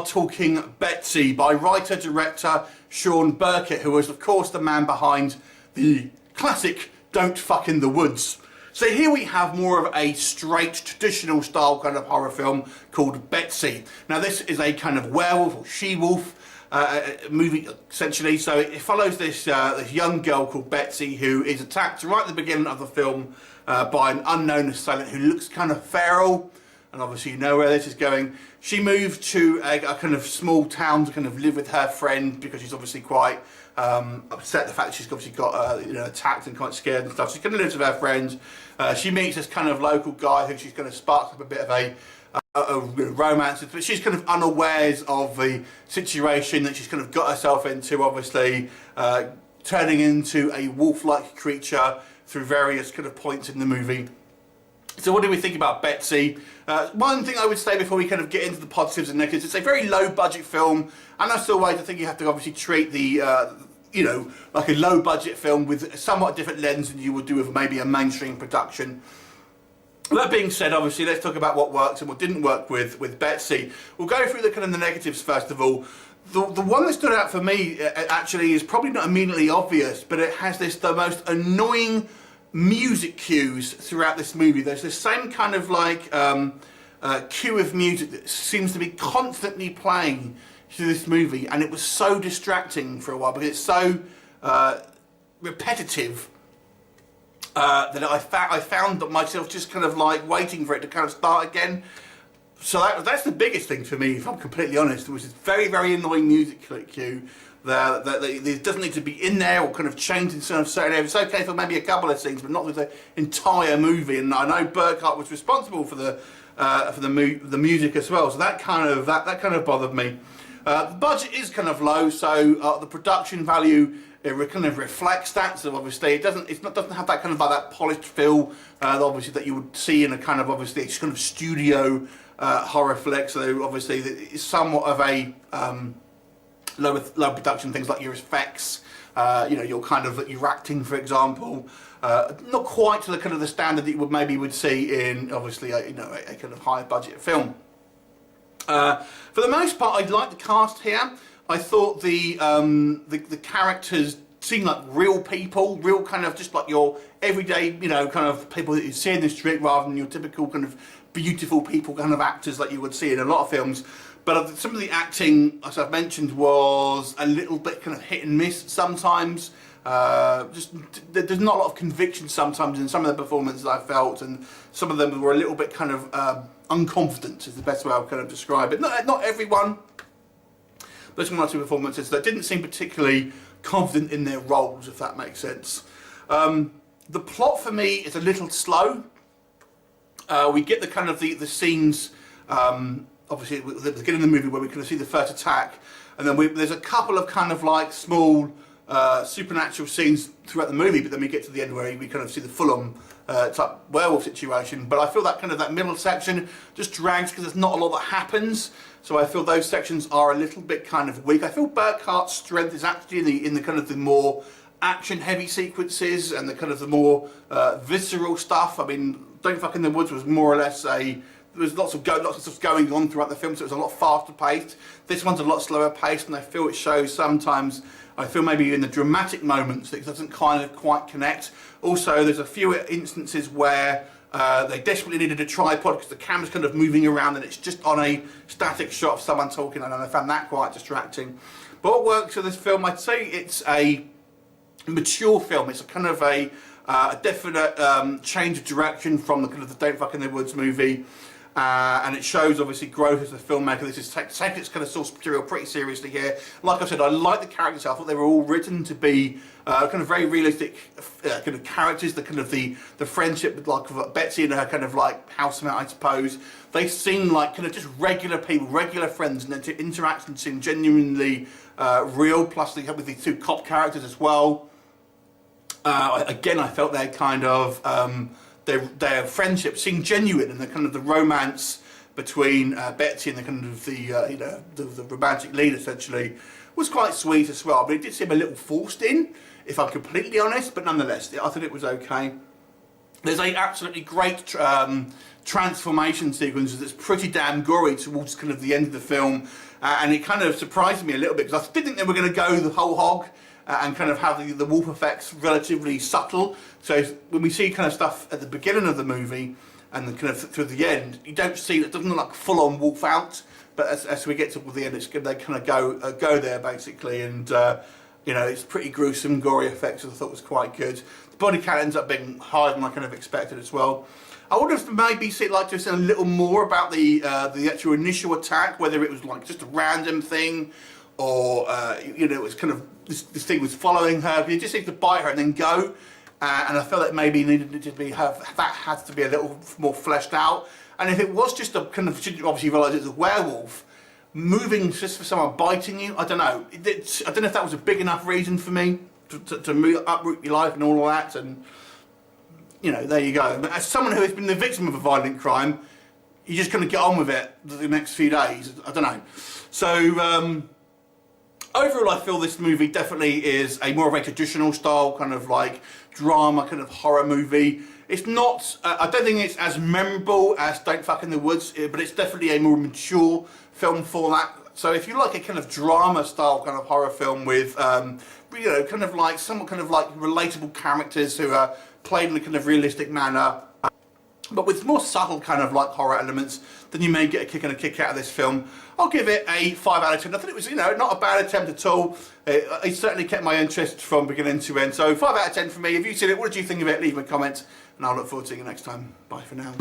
are talking Betsy by writer-director Sean Burkett, who was of course the man behind the classic Don't Fuck in the Woods. So here we have more of a straight, traditional style kind of horror film called Betsy. Now this is a kind of werewolf or she-wolf movie essentially. So it follows this young girl called Betsy who is attacked right at the beginning of the film by an unknown assailant who looks kind of feral. And obviously you know where this is going. She moved to a kind of small town to kind of live with her friend because she's obviously quite upset at the fact that she's obviously got attacked and quite scared and stuff. She's going to live with her friends. She meets this kind of local guy who she's going to spark up a bit of a romance, but she's kind of unawares of the situation that she's kind of got herself into, obviously turning into a wolf-like creature through various kind of points in the movie. So what do we think about Betsy? One thing I would say before we kind of get into the positives and negatives, it's a very low budget film, and that's the way I think you have to obviously treat the, like a low budget film with a somewhat different lens than you would do with maybe a mainstream production. That being said, obviously, let's talk about what works and what didn't work with Betsy. We'll go through the kind of the negatives first of all. The one that stood out for me actually is probably not immediately obvious, but it has the most annoying music cues throughout this movie. There's this same kind of like cue of music that seems to be constantly playing through this movie, and it was so distracting for a while because it's so repetitive that I found that myself just kind of like waiting for it to kind of start again. So that's the biggest thing for me, if I'm completely honest. It was this very, very annoying music cue that doesn't need to be in there or kind of changed in certain areas. It's okay for maybe a couple of scenes, but not with the entire movie. And I know Burkhardt was responsible for the music as well, so that kind of bothered me. The budget is kind of low, so the production value kind of reflects that. So obviously it doesn't have that kind of like that polished feel obviously that you would see in a kind of obviously it's kind of studio horror flick. So obviously it's somewhat of a low production, things like your effects, your acting, for example, not quite to the kind of the standard that you would see in obviously a kind of higher budget film. For the most part, I like the cast here. I thought the characters seemed like real people, real kind of just like your everyday, kind of people that you see in the street rather than your typical kind of beautiful people kind of actors like you would see in a lot of films. But some of the acting, as I've mentioned, was a little bit kind of hit and miss sometimes. There's not a lot of conviction sometimes in some of the performances I felt, and some of them were a little bit kind of unconfident, is the best way I would kind of describe it. Not everyone, but there's one or two performances that didn't seem particularly confident in their roles, if that makes sense. The plot for me is a little slow. We get the kind of the scenes. Obviously, at the beginning of the movie where we kind of see the first attack, and then there's a couple of kind of like small supernatural scenes throughout the movie, but then we get to the end where we kind of see the full-on type werewolf situation. But I feel that kind of that middle section just drags because there's not a lot that happens. So I feel those sections are a little bit kind of weak. I feel Burkhardt's strength is actually in the kind of the more action-heavy sequences and the kind of the more visceral stuff. I mean, Don't Fuck in the Woods was more or less there was lots of stuff going on throughout the film, so it was a lot faster paced. This one's a lot slower paced, and I feel it shows sometimes. I feel maybe in the dramatic moments that it doesn't kind of quite connect. Also, there's a few instances where they desperately needed a tripod because the camera's kind of moving around and it's just on a static shot of someone talking, and I found that quite distracting. But what works for this film, I'd say it's a mature film. It's a kind of a definite change of direction from the kind of the Don't Fuck in the Woods movie. And it shows obviously growth as a filmmaker. This is taking its kind of source material pretty seriously here. Like I said, I like the characters. I thought they were all written to be kind of very realistic kind of characters. The kind of the friendship with like Betsy and her kind of like housemate, I suppose. They seem like kind of just regular people, regular friends, and their interactions seem genuinely real. Plus, they have with the two cop characters as well. Again, I felt they kind of. Their friendship seemed genuine, and the kind of the romance between Betsy and the kind of the romantic lead essentially was quite sweet as well. But it did seem a little forced in, if I'm completely honest. But nonetheless, I thought it was okay. There's a absolutely great transformation sequence that's pretty damn gory towards kind of the end of the film, and it kind of surprised me a little bit because I did think they were going to go the whole hog and kind of have the wolf effects relatively subtle. So when we see kind of stuff at the beginning of the movie and then kind of through the end, you don't see it doesn't look like full-on wolf out, but as we get to the end, they kind of go there basically, and you know, it's pretty gruesome, gory effects, which I thought was quite good. The body count ends up being higher than I kind of expected as well. I would have maybe like to have seen a little more about the actual initial attack, whether it was like just a random thing, or you know, it was kind of this thing was following her. It just seemed to bite her and then go, and I felt that maybe needed to be that had to be a little more fleshed out. And if it was just a kind of, obviously you realise it's a werewolf moving just for someone biting you, I don't know. I don't know if that was a big enough reason for me to uproot your life and all of that, and you know, there you go. But as someone who has been the victim of a violent crime, you're just going to get on with it the next few days. I don't know. So overall, I feel this movie definitely is a more of a traditional style kind of like drama, kind of horror movie. It's not. I don't think it's as memorable as Don't Fuck in the Woods, but it's definitely a more mature film for that. So if you like a kind of drama style kind of horror film with, you know, kind of like somewhat kind of like relatable characters who are played in a kind of realistic manner, but with more subtle kind of like horror elements, then you may get a kick and a kick out of this film. I'll give it a 5 out of 10. I thought it was, you know, not a bad attempt at all. It certainly kept my interest from beginning to end. So 5 out of 10 for me. If you've seen it, what did you think of it? Leave me a comment, and I'll look forward to seeing you next time. Bye for now.